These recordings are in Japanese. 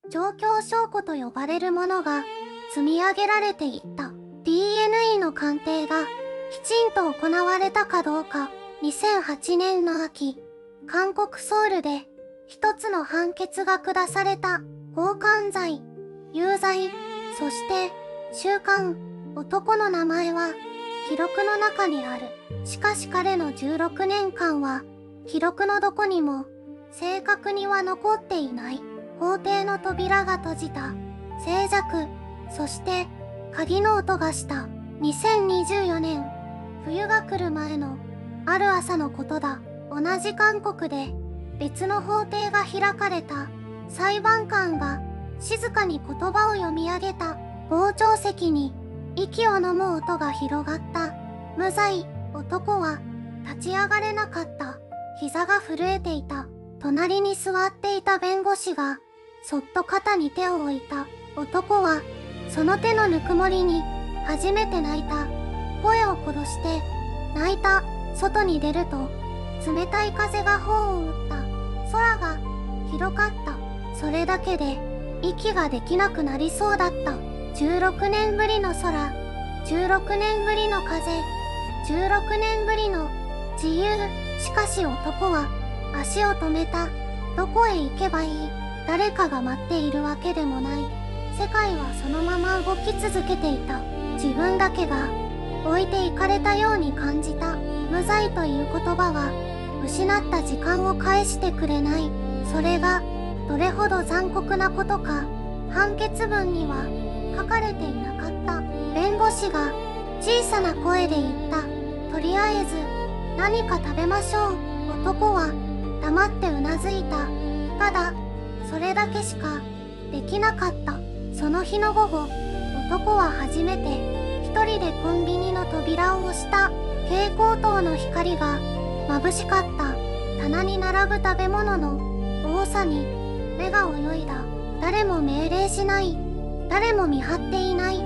状況証拠と呼ばれるものが積み上げられていった。DNA の鑑定がきちんと行われたかどうか。2008年の秋、韓国ソウルで一つの判決が下された。強姦罪、有罪、そして収監。男の名前は記録の中にある。しかし彼の16年間は記録のどこにも正確には残っていない。法廷の扉が閉じた。静寂、そして鍵の音がした。2024年、冬が来る前のある朝のことだ。同じ韓国で別の法廷が開かれた。裁判官が静かに言葉を読み上げた。傍聴席に息を飲む音が広がった。無罪。男は立ち上がれなかった。膝が震えていた。隣に座っていた弁護士がそっと肩に手を置いた。男はその手のぬくもりに初めて泣いた。声を殺して泣いた。外に出ると冷たい風が頬を打った。空が広かった。それだけで息ができなくなりそうだった。16年ぶりの空、16年ぶりの風、16年ぶりの自由。しかし男は足を止めた。どこへ行けばいい？誰かが待っているわけでもない。世界はそのまま動き続けていた。自分だけが置いていかれたように感じた。無罪という言葉は失った時間を返してくれない。それがどれほど残酷なことか判決文には書かれていなかった。弁護士が小さな声で言った。とりあえず何か食べましょう。男は黙ってうなずいた。ただそれだけしかできなかった。その日の午後、男は初めて一人でコンビニの扉を押した。蛍光灯の光が眩しかった。棚に並ぶ食べ物の多さに目が泳いだ。誰も命令しない。誰も見張っていない。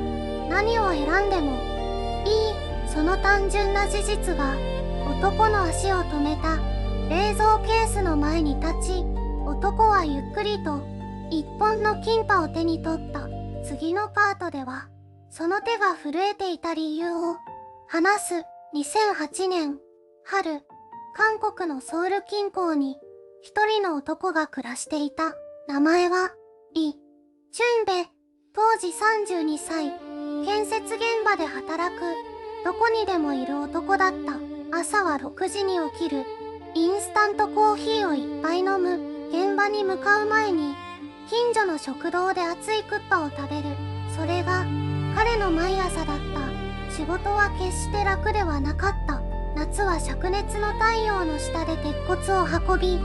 何を選んでもいい。その単純な事実が男の足を止めた。冷蔵ケースの前に立ち、男はゆっくりと一本のキンパを手に取った。次のパートではその手が震えていた理由を話す。2008年春、韓国のソウル近郊に一人の男が暮らしていた。名前はイ・チュンベ。当時32歳。建設現場で働くどこにでもいる男だった。朝は6時に起きる。インスタントコーヒーを一杯飲む。現場に向かう前に近所の食堂で熱いクッパを食べる。それが彼の毎朝だった。仕事は決して楽ではなかった。夏は灼熱の太陽の下で鉄骨を運び、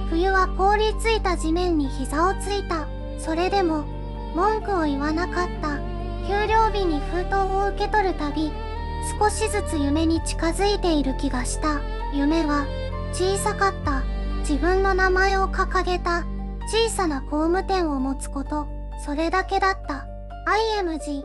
冬は凍りついた地面に膝をついた。それでも文句を言わなかった。給料日に封筒を受け取るたび、少しずつ夢に近づいている気がした。夢は小さかった。自分の名前を掲げた小さな工務店を持つこと、それだけだった。IMG。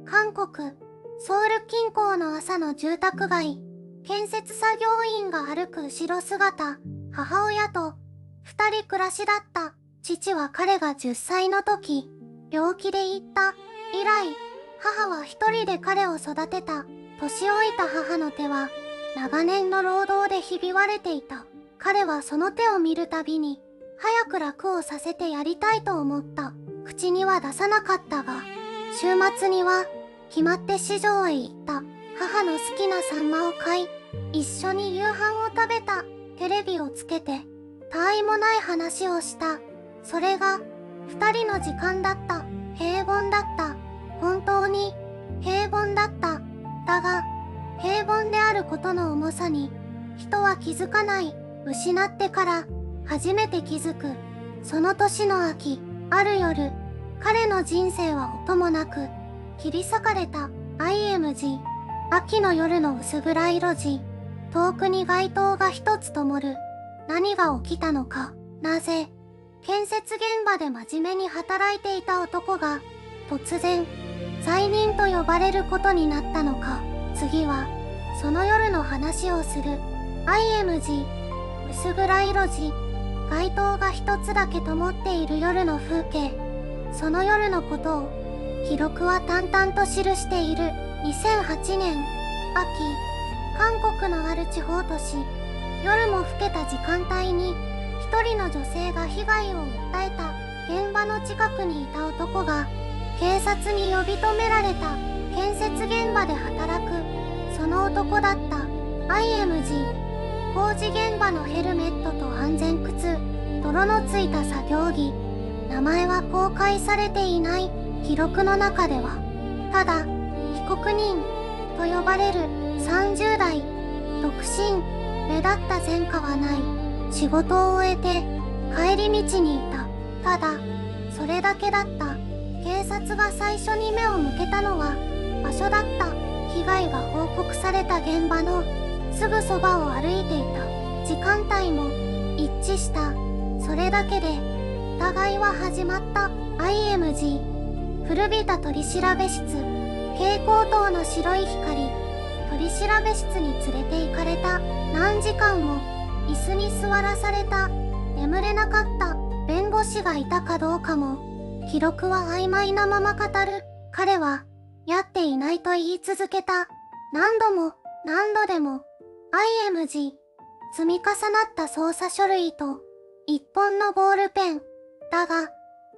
韓国ソウル近郊の朝の住宅街。建設作業員が歩く後ろ姿。母親と二人暮らしだった。父は彼が10歳の時病気で行った。以来母は一人で彼を育てた。年老いた母の手は長年の労働でひび割れていた。彼はその手を見るたびに早く楽をさせてやりたいと思った。口には出さなかったが、週末には決まって市場へ行った。母の好きなサンマを買い、一緒に夕飯を食べた。テレビをつけて他愛もない話をした。それが二人の時間だった。平凡だった。本当に平凡だった。だが平凡であることの重さに人は気づかない。失ってから初めて気づく。その年の秋、ある夜、彼の人生は音もなく切り裂かれた。IMG。秋の夜の薄暗い路地。遠くに街灯が一つ灯る。何が起きたのか。なぜ建設現場で真面目に働いていた男が突然罪人と呼ばれることになったのか。次はその夜の話をする。IMG。薄暗い路地。街灯が一つだけ灯っている夜の風景。その夜のことを記録は淡々と記している。2008年秋、韓国のある地方都市。夜も更けた時間帯に一人の女性が被害を訴えた。現場の近くにいた男が警察に呼び止められた。建設現場で働くその男だった。 IMG 工事現場のヘルメットと安全靴、泥のついた作業着、名前は公開されていない。記録の中ではただ被告人と呼ばれる30代独身、目立った前科はない。仕事を終えて帰り道にいた。ただそれだけだった。警察が最初に目を向けたのは場所だった。被害が報告された現場のすぐそばを歩いていた。時間帯も一致した。それだけで疑いは始まった。 IMG 古びた取調べ室。蛍光灯の白い光。取調べ室に連れて行かれた。何時間も椅子に座らされた。眠れなかった。弁護士がいたかどうかも記録は曖昧なまま語る。彼はやっていないと言い続けた。何度も何度でも。 IMG 積み重なった捜査書類と一本のボールペン。だが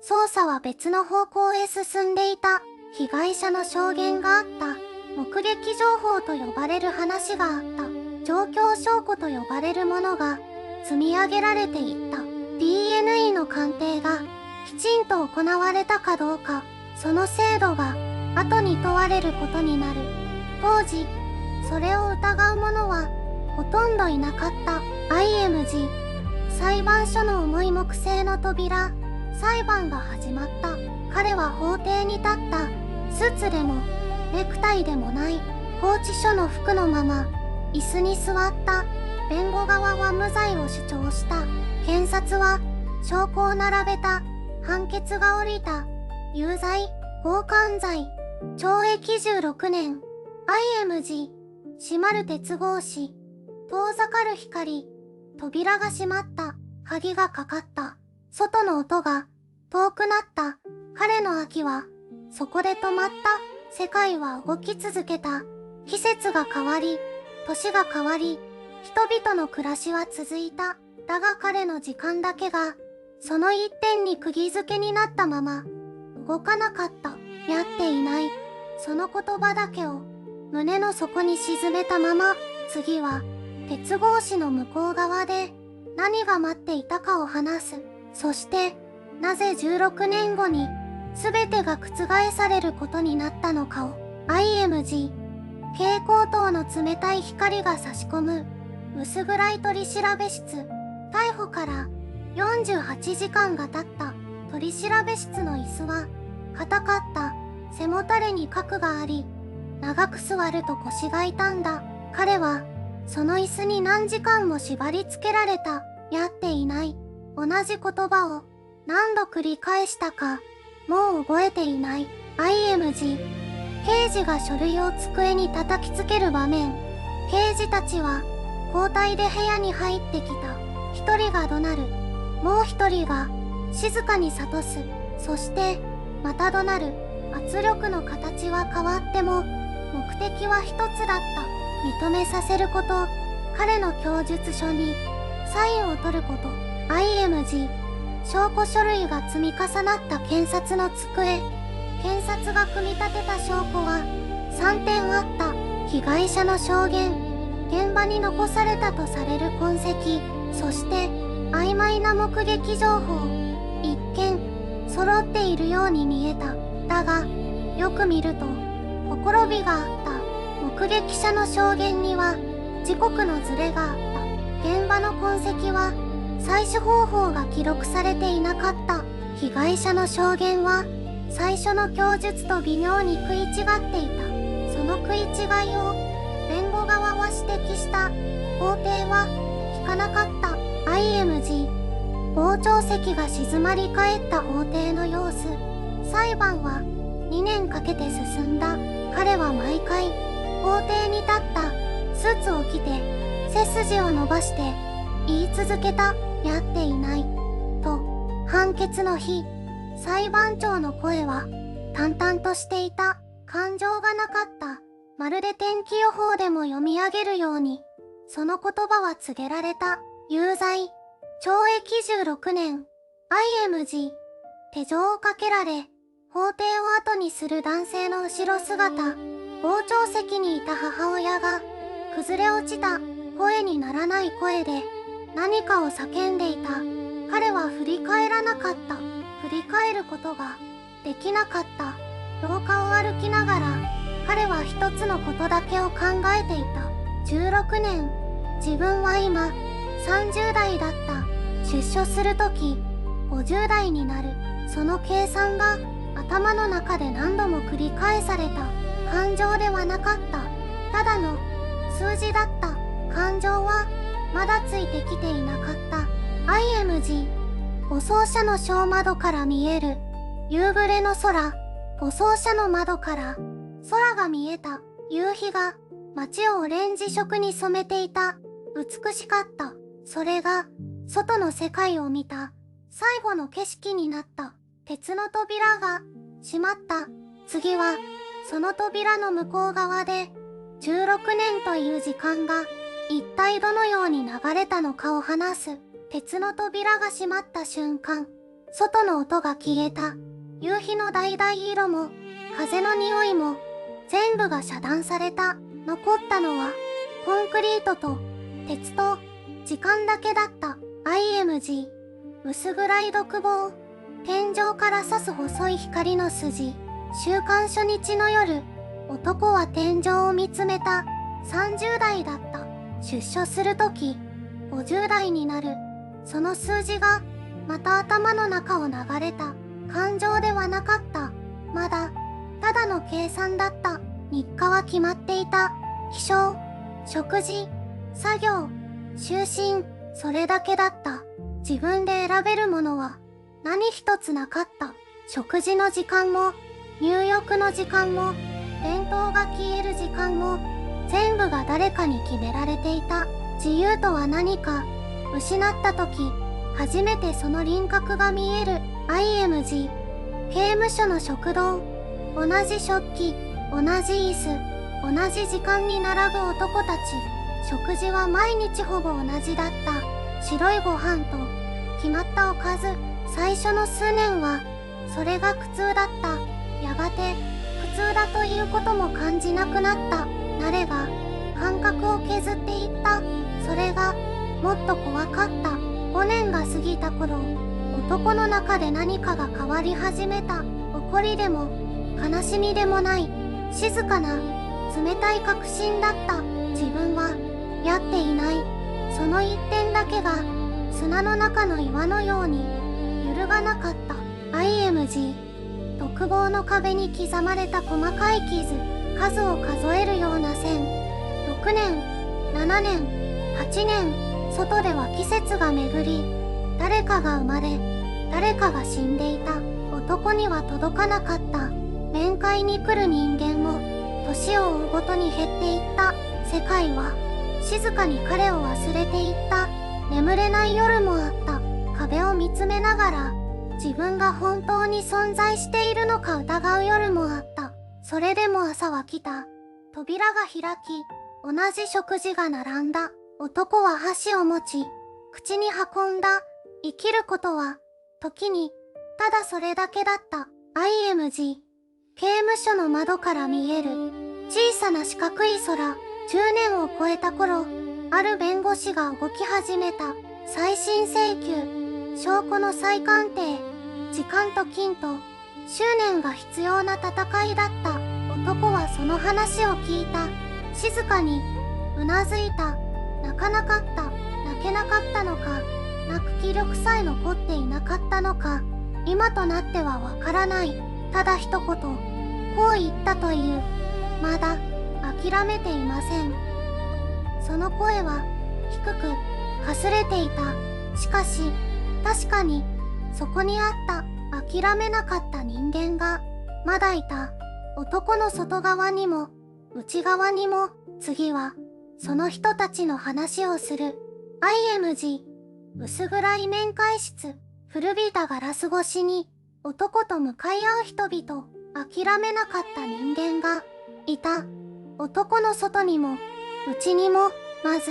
捜査は別の方向へ進んでいた。被害者の証言があった。目撃情報と呼ばれる話があった。状況証拠と呼ばれるものが積み上げられていった。 DNA の鑑定がきちんと行われたかどうか、その精度が後に問われることになる。当時それを疑う者はほとんどいなかった。 IMG 裁判所の重い木製の扉。裁判が始まった。彼は法廷に立った。スーツでもネクタイでもない拘置所の服のまま椅子に座った。弁護側は無罪を主張した。検察は証拠を並べた。判決が下りた。有罪、強姦罪、懲役16年。 IMG 閉まる鉄格子。遠ざかる光。扉が閉まった。鍵がかかった。外の音が遠くなった。彼の秋はそこで止まった。世界は動き続けた。季節が変わり、年が変わり、人々の暮らしは続いた。だが彼の時間だけがその一点に釘付けになったまま動かなかった。やっていない、その言葉だけを胸の底に沈めたまま、次は鉄格子の向こう側で何が待っていたかを話す。そしてなぜ16年後に全てが覆されることになったのかを。 IMG 蛍光灯の冷たい光が差し込む薄暗い取調べ室。逮捕から48時間が経った。取調べ室の椅子は硬かった。背もたれに角があり、長く座ると腰が痛んだ。彼はその椅子に何時間も縛り付けられた。やっていない。同じ言葉を何度繰り返したかもう覚えていない。 IMG 刑事が書類を机に叩きつける場面。刑事たちは交代で部屋に入ってきた。一人が怒鳴る。もう一人が静かに諭す。そしてまた怒鳴る。圧力の形は変わっても目的は一つだった。認めさせること。彼の供述書にサインを取ること。 IMG 証拠書類が積み重なった検察の机。検察が組み立てた証拠は3点あった。被害者の証言、現場に残されたとされる痕跡、そして曖昧な目撃情報。一見揃っているように見えた。だがよく見るとほころびがあった。目撃者の証言には時刻のズレがあった。現場の痕跡は採取方法が記録されていなかった。被害者の証言は最初の供述と微妙に食い違っていた。その食い違いを弁護側は指摘した。法廷は聞かなかった。 IMG 傍聴席が静まり返った法廷の様子。裁判は2年かけて進んだ。彼は毎回法廷に立った。スーツを着て背筋を伸ばして言い続けた。やっていないと。判決の日、裁判長の声は淡々としていた。感情がなかった。まるで天気予報でも読み上げるように、その言葉は告げられた。有罪。懲役16年。IMG。手錠をかけられ、法廷を後にする男性の後ろ姿。傍聴席にいた母親が、崩れ落ちた、声にならない声で、何かを叫んでいた。彼は振り返らなかった。振り返ることができなかった。廊下を歩きながら、彼は一つのことだけを考えていた。16年。自分は今、30代だった。出所するとき、50代になる。その計算が頭の中で何度も繰り返された。感情ではなかった。ただの数字だった。感情はまだついてきていなかった。IMG。護送車の小窓から見える夕暮れの空。護送車の窓から空が見えた。夕日が街をオレンジ色に染めていた。美しかった。それが外の世界を見た最後の景色になった。鉄の扉が閉まった。次はその扉の向こう側で16年という時間が一体どのように流れたのかを話す。鉄の扉が閉まった瞬間、外の音が消えた。夕日の橙色も風の匂いも全部が遮断された。残ったのはコンクリートと鉄と時間だけだった。IMG。薄暗い独房。天井から差す細い光の筋。週刊初日の夜、男は天井を見つめた。30代だった。出所するとき、50代になる。その数字がまた頭の中を流れた。感情ではなかった。まだ、ただの計算だった。日課は決まっていた。起床、食事、作業、就寝、それだけだった。自分で選べるものは何一つなかった。食事の時間も、入浴の時間も、弁当が消える時間も、全部が誰かに決められていた。自由とは何か、失った時、初めてその輪郭が見える。IMG。刑務所の食堂。同じ食器、同じ椅子、同じ時間に並ぶ男たち。食事は毎日ほぼ同じだった。白いご飯と、決まったおかず。最初の数年は、それが苦痛だった。やがて、苦痛だということも感じなくなった。慣れが、感覚を削っていった。それが、もっと怖かった。5年が過ぎた頃、男の中で何かが変わり始めた。怒りでも、悲しみでもない、静かな、冷たい確信だった。自分は、やっていない。その一点だけが、砂の中の岩のように、揺るがなかった。IMG。独房の壁に刻まれた細かい傷、数を数えるような線。6年、7年、8年、外では季節が巡り、誰かが生まれ、誰かが死んでいた。男には届かなかった。面会に来る人間も、年を追うごとに減っていった。世界は、静かに彼を忘れていった。眠れない夜もあった。壁を見つめながら、自分が本当に存在しているのか疑う夜もあった。それでも朝は来た。扉が開き、同じ食事が並んだ。男は箸を持ち、口に運んだ。生きることは、時に、ただそれだけだった。IMG。刑務所の窓から見える、小さな四角い空。10年を超えた頃、ある弁護士が動き始めた。再審請求、証拠の再鑑定、時間と金と、執念が必要な戦いだった。男はその話を聞いた。静かに、うなずいた。泣かなかった。泣けなかったのか、泣く気力さえ残っていなかったのか、今となってはわからない。ただ一言、こう言ったという。まだ、諦めていません。その声は、低く、かすれていた。しかし、確かに、そこにあった、諦めなかった人間が、まだいた。男の外側にも、内側にも、次は、その人たちの話をする。IMG。薄暗い面会室。古びたガラス越しに、男と向かい合う人々、諦めなかった人間がいた。男の外にも、内にも、まず、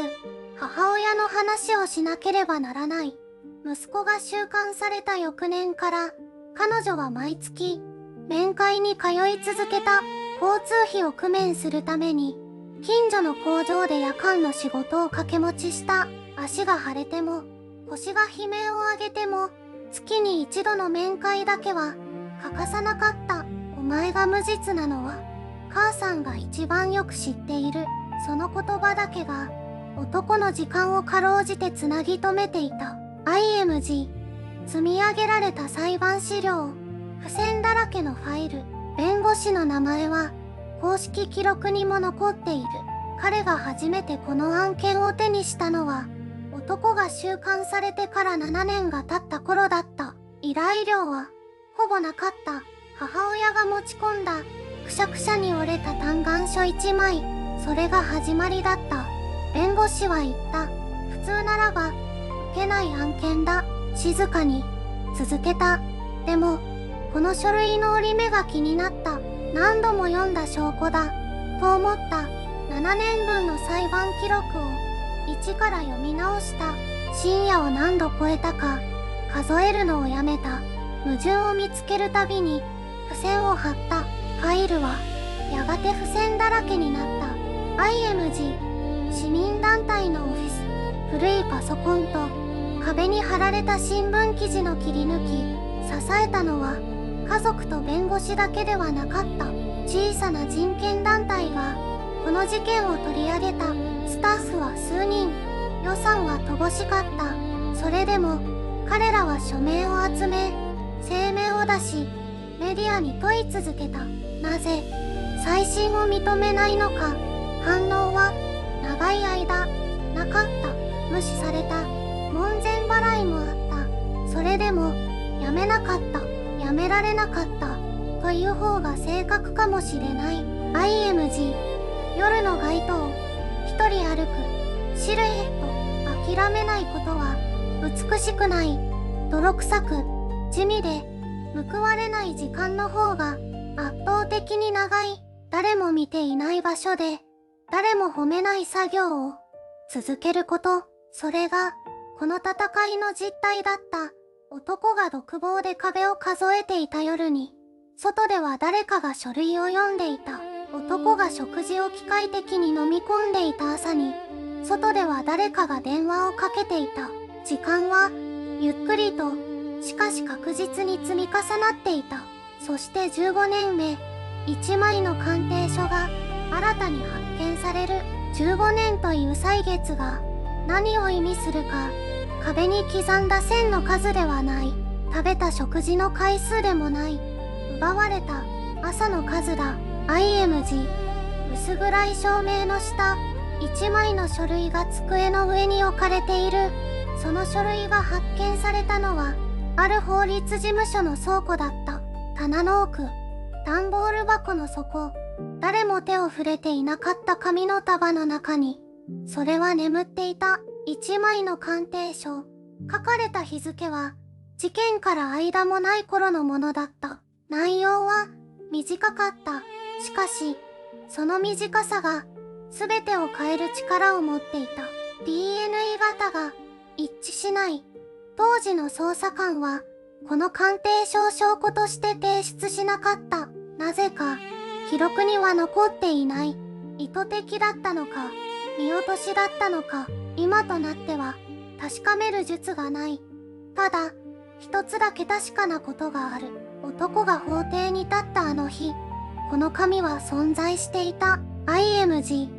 母親の話をしなければならない。息子が収監された翌年から、彼女は毎月、面会に通い続けた。交通費を工面するために、近所の工場で夜間の仕事を掛け持ちした。足が腫れても、腰が悲鳴を上げても、月に一度の面会だけは欠かさなかった。お前が無実なのは、母さんが一番よく知っている。その言葉だけが、男の時間をかろうじてつなぎ止めていた。IMG。積み上げられた裁判資料。付箋だらけのファイル。弁護士の名前は、公式記録にも残っている。彼が初めてこの案件を手にしたのは、男が収監されてから7年が経った頃だった。依頼料は、ほぼなかった。母親が持ち込んだ、くしゃくしゃに折れた嘆願書1枚。それが始まりだった。弁護士は言った。普通ならば、受けない案件だ。静かに、続けた。でも、この書類の折り目が気になった。何度も読んだ証拠だ。と思った。7年分の裁判記録を、一から読み直した。深夜を何度超えたか、数えるのをやめた。矛盾を見つけるたびに、付箋を貼った。ファイルは、やがて付箋だらけになった。IMG、市民団体のオフィス。古いパソコンと、壁に貼られた新聞記事の切り抜き、支えたのは、家族と弁護士だけではなかった。小さな人権団体が、この事件を取り上げた。スタッフは数人。予算は乏しかった。それでも、彼らは署名を集め、声明を出し、メディアに問い続けた。なぜ、再審を認めないのか。反応は、長い間、なかった。無視された。門前払いもあった。それでも、やめなかった。やめられなかった。という方が正確かもしれない。IMG。夜の街灯。一人歩く。シルエット。諦めないことは、美しくない。泥臭く、地味で、報われない時間の方が、圧倒的に長い。誰も見ていない場所で、誰も褒めない作業を、続けること。それが、この戦いの実態だった。男が独房で壁を数えていた夜に、外では誰かが書類を読んでいた。男が食事を機械的に飲み込んでいた朝に、外では誰かが電話をかけていた。時間は、ゆっくりと、しかし確実に積み重なっていた。そして15年目、1枚の鑑定書が、新たに発見される。15年という歳月が、何を意味するか、壁に刻んだ線の数ではない。食べた食事の回数でもない。奪われた朝の数だ。IMG。薄暗い照明の下、一枚の書類が机の上に置かれている。その書類が発見されたのは、ある法律事務所の倉庫だった。棚の奥、段ボール箱の底、誰も手を触れていなかった紙の束の中に、それは眠っていた。一枚の鑑定書。書かれた日付は、事件から間もない頃のものだった。内容は、短かった。しかし、その短さが、すべてを変える力を持っていた。DNA 型が、一致しない。当時の捜査官は、この鑑定書を証拠として提出しなかった。なぜか、記録には残っていない。意図的だったのか、見落としだったのか、今となっては確かめる術がない。ただ、一つだけ確かなことがある。男が法廷に立ったあの日、この紙は存在していた。IMG。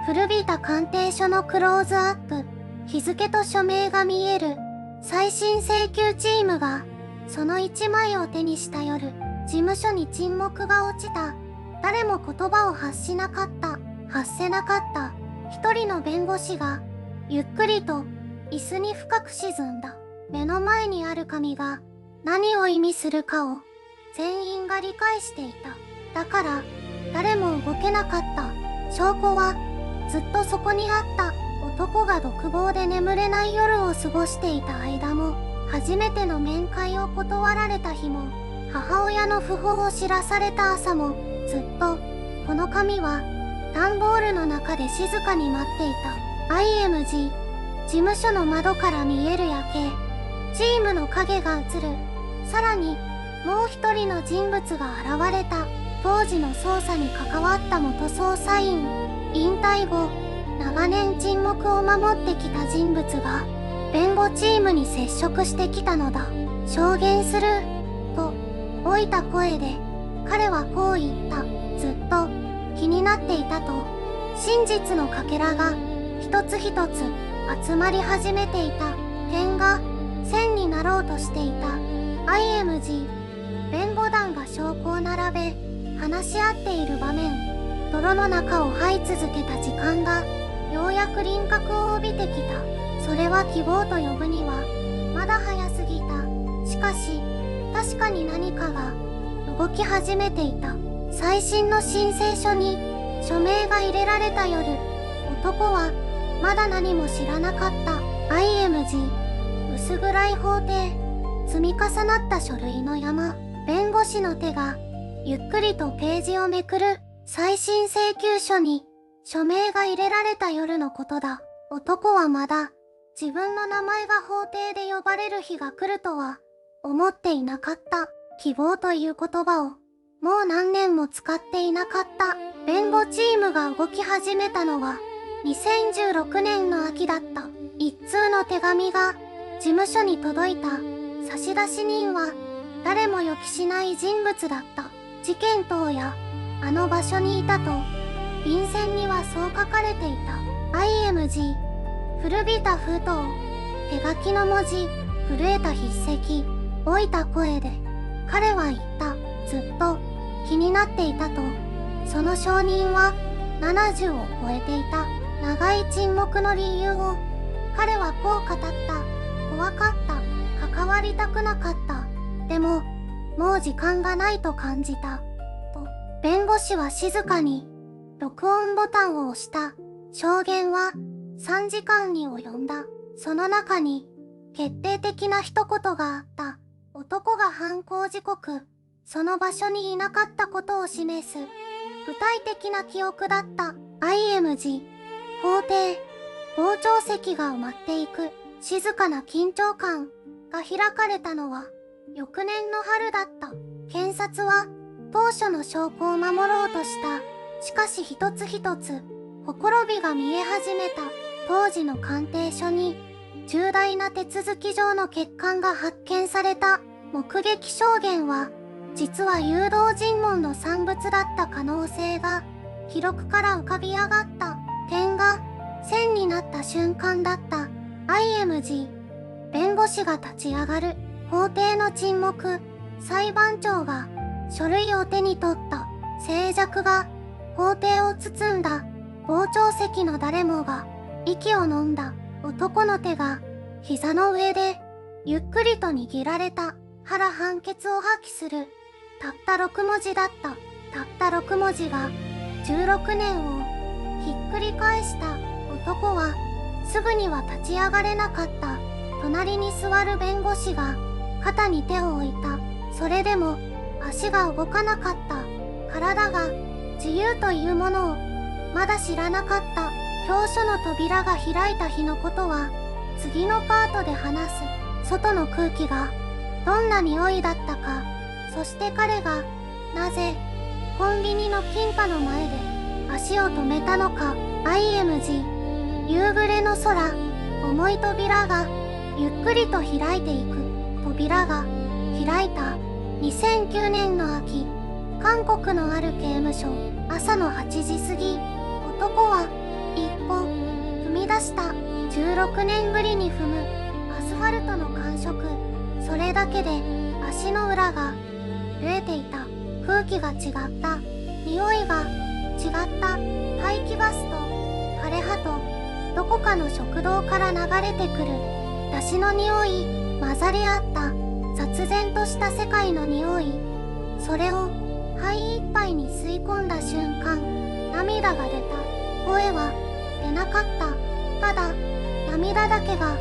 古びた鑑定書のクローズアップ。日付と署名が見える。再審請求チームが、その一枚を手にした夜、事務所に沈黙が落ちた。誰も言葉を発しなかった。発せなかった。一人の弁護士が、ゆっくりと、椅子に深く沈んだ。目の前にある紙が、何を意味するかを、全員が理解していた。だから、誰も動けなかった。証拠は、ずっとそこにあった。男が独房で眠れない夜を過ごしていた間も、初めての面会を断られた日も、母親の訃報を知らされた朝もずっとこの紙は段ボールの中で静かに待っていた。 IMG 事務所の窓から見える夜景、チームの影が映る。さらにもう一人の人物が現れた。当時の捜査に関わった元捜査員。引退後長年沈黙を守ってきた人物が弁護チームに接触してきたのだ。証言すると老いた声で彼はこう言った。ずっと気になっていたと。真実のかけらが一つ一つ集まり始めていた。点が線になろうとしていた。 IMG 弁護団が証拠を並べ話し合っている場面。泥の中を這い続けた時間がようやく輪郭を帯びてきた。それは希望と呼ぶにはまだ早すぎた。しかし確かに何かが動き始めていた。最新の申請書に署名が入れられた夜、男はまだ何も知らなかった。 IMG 薄暗い法廷、積み重なった書類の山。弁護士の手がゆっくりとページをめくる。再審請求書に署名が入れられた夜のことだ。男はまだ自分の名前が法廷で呼ばれる日が来るとは思っていなかった。希望という言葉をもう何年も使っていなかった。弁護チームが動き始めたのは2016年の秋だった。一通の手紙が事務所に届いた。差出人は誰も予期しない人物だった。事件当夜あの場所にいたと便箋にはそう書かれていた。 IMG 古びた封筒、手書きの文字、震えた筆跡、老いた声で彼は言った。ずっと気になっていたと。その証人は70を超えていた。長い沈黙の理由を彼はこう語った。怖かった。関わりたくなかった。でももう時間がないと感じた。と弁護士は静かに録音ボタンを押した。証言は3時間に及んだ。その中に決定的な一言があった。男が犯行時刻、その場所にいなかったことを示す具体的な記憶だった。 IMG 法廷、傍聴席が埋まっていく。静かな緊張感が開かれたのは翌年の春だった。検察は当初の証拠を守ろうとした。しかし一つ一つほころびが見え始めた。当時の鑑定書に重大な手続き上の欠陥が発見された。目撃証言は実は誘導尋問の産物だった可能性が記録から浮かび上がった。点が線になった瞬間だった。 IMG 弁護士が立ち上がる。法廷の沈黙。裁判長が書類を手に取った。静寂が法廷を包んだ。傍聴席の誰もが息を飲んだ。男の手が膝の上でゆっくりと握られた。腹判決を破棄する。たった6文字だった。たった6文字が16年をひっくり返した。男はすぐには立ち上がれなかった。隣に座る弁護士が肩に手を置いた。それでも足が動かなかった。体が自由というものをまだ知らなかった。教書の扉が開いた日のことは次のパートで話す。外の空気がどんな匂いだったか、そして彼がなぜコンビニのキンパの前で足を止めたのか。 IMG 夕暮れの空、重い扉がゆっくりと開いていく。扉が開いた。2009年の秋、韓国のある刑務所。朝の8時過ぎ、男は一歩踏み出した。16年ぶりに踏むアスファルトの感触。それだけで足の裏が震えていた。空気が違った。匂いが違った。排気ガスと枯れ葉とどこかの食堂から流れてくる出汁の匂い、混ざり合った雑然とした世界の匂い。それを肺いっぱいに吸い込んだ瞬間、涙が出た。声は出なかった。ただ涙だけが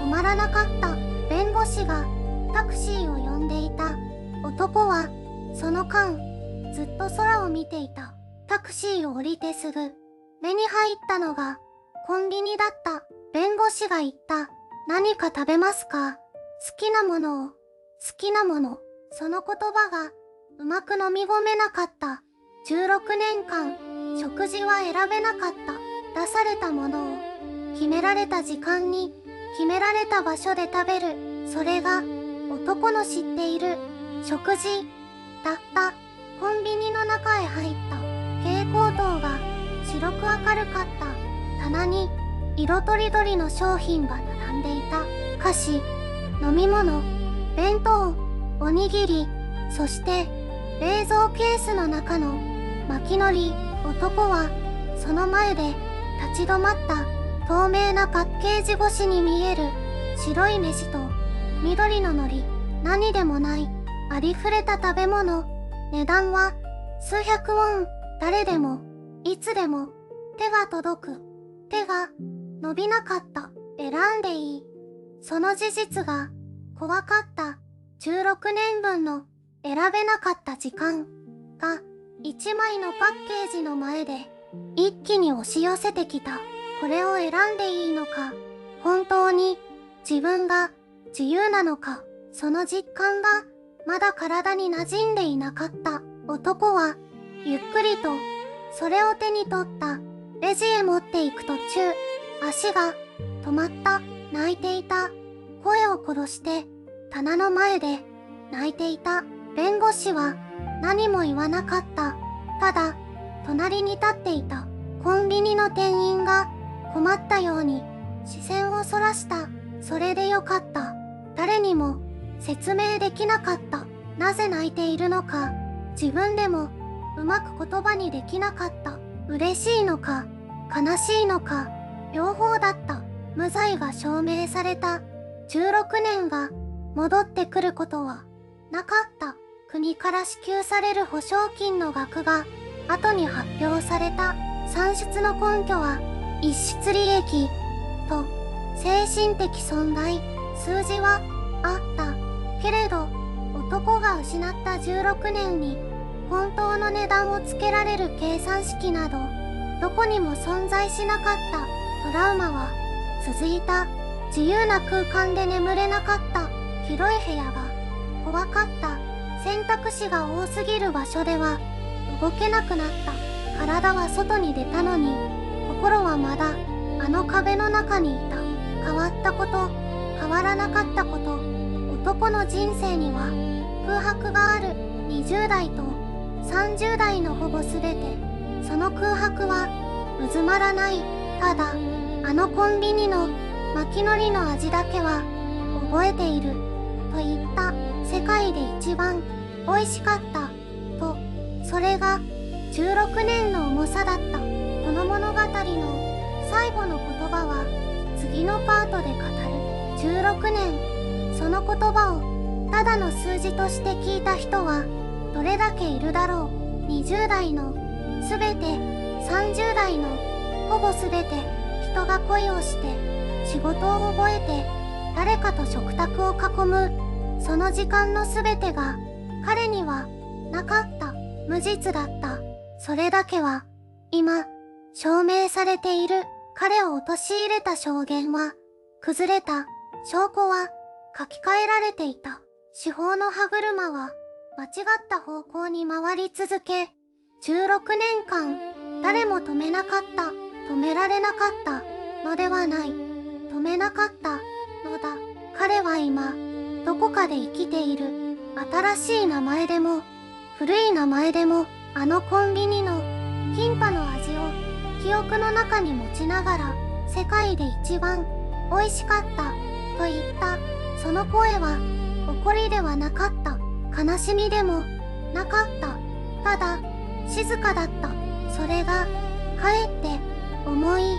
止まらなかった。弁護士がタクシーを呼んでいた。男は、その間、ずっと空を見ていた。タクシーを降りてすぐ、目に入ったのが、コンビニだった。弁護士が言った。何か食べますか？好きなものを。好きなもの。その言葉が、うまく飲み込めなかった。16年間、食事は選べなかった。出されたものを、決められた時間に、決められた場所で食べる。それが、男の知っている、食事、だった。コンビニの中へ入った。蛍光灯が、白く明るかった。棚に、色とりどりの商品が並んでいた。菓子、飲み物、弁当、おにぎり、そして、冷蔵ケースの中の、薪のり。男は、その前で、立ち止まった。透明なパッケージ越しに見える、白い飯と、緑の海苔、何でもない、ありふれた食べ物。値段は、数百ウォン。誰でも、いつでも、手が届く。手が、伸びなかった。選んでいい。その事実が、怖かった。16年分の、選べなかった時間が、1枚のパッケージの前で、一気に押し寄せてきた。これを選んでいいのか、本当に、自分が、自由なのか、その実感が、まだ体に馴染んでいなかった。男は、ゆっくりと、それを手に取った。レジへ持っていく途中、足が、止まった。泣いていた。声を殺して、棚の前で、泣いていた。弁護士は、何も言わなかった。ただ、隣に立っていた。コンビニの店員が、困ったように、視線をそらした。それでよかった。誰にも、説明できなかった。なぜ泣いているのか、自分でも、うまく言葉にできなかった。嬉しいのか、悲しいのか、両方だった。無罪が証明された。16年が、戻ってくることは、なかった。国から支給される保証金の額が、後に発表された。算出の根拠は、逸失利益、と、精神的損害、数字は、あった。けれど、男が失った16年に、本当の値段をつけられる計算式など、どこにも存在しなかった。トラウマは、続いた。自由な空間で眠れなかった。広い部屋が、怖かった。選択肢が多すぎる場所では、動けなくなった。体は外に出たのに、心はまだ、あの壁の中にいた。変わったこと、変わらなかったこと、男の人生には、空白がある。20代と30代のほぼすべて、その空白は、うずまらない。ただ、あのコンビニの、薪のりの味だけは、覚えている。と言った。世界で一番、美味しかった。と、それが、16年の重さだった。この物語の最後の言葉は次のパートで語る。16年。その言葉をただの数字として聞いた人はどれだけいるだろう。20代のすべて、30代のほぼすべて、人が恋をして仕事を覚えて誰かと食卓を囲む、その時間のすべてが彼にはなかった。無実だった。それだけは、今、証明されている。彼を陥れた証言は、崩れた。証拠は、書き換えられていた。司法の歯車は、間違った方向に回り続け、16年間、誰も止めなかった。止められなかったのではない。止めなかったのだ。彼は今、どこかで生きている。新しい名前でも、古い名前でも、あのコンビニのキンパの味を記憶の中に持ちながら、世界で一番美味しかったと言った。その声は怒りではなかった。悲しみでもなかった。ただ静かだった。それがかえって重い。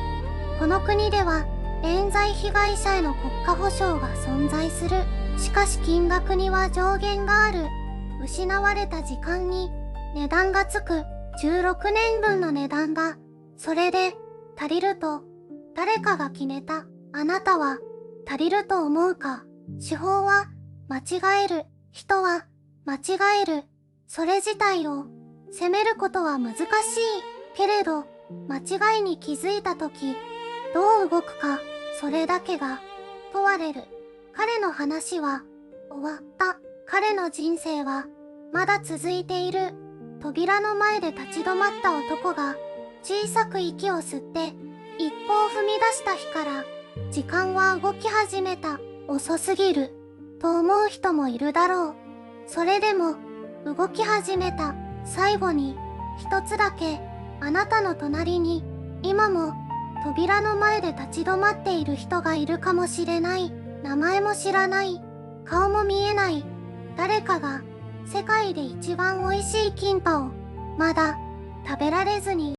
この国では冤罪被害者への国家保障が存在する。しかし金額には上限がある。失われた時間に値段がつく。16年分の値段が、それで足りると誰かが決めた。あなたは足りると思うか。司法は間違える。人は間違える。それ自体を責めることは難しい。けれど、間違いに気づいたとき、どう動くか、それだけが問われる。彼の話は終わった。彼の人生はまだ続いている。扉の前で立ち止まった男が小さく息を吸って一歩を踏み出した日から時間は動き始めた。遅すぎると思う人もいるだろう。それでも動き始めた。最後に一つだけ、あなたの隣に今も扉の前で立ち止まっている人がいるかもしれない。名前も知らない、顔も見えない、誰かが世界で一番美味しいキンパをまだ食べられずに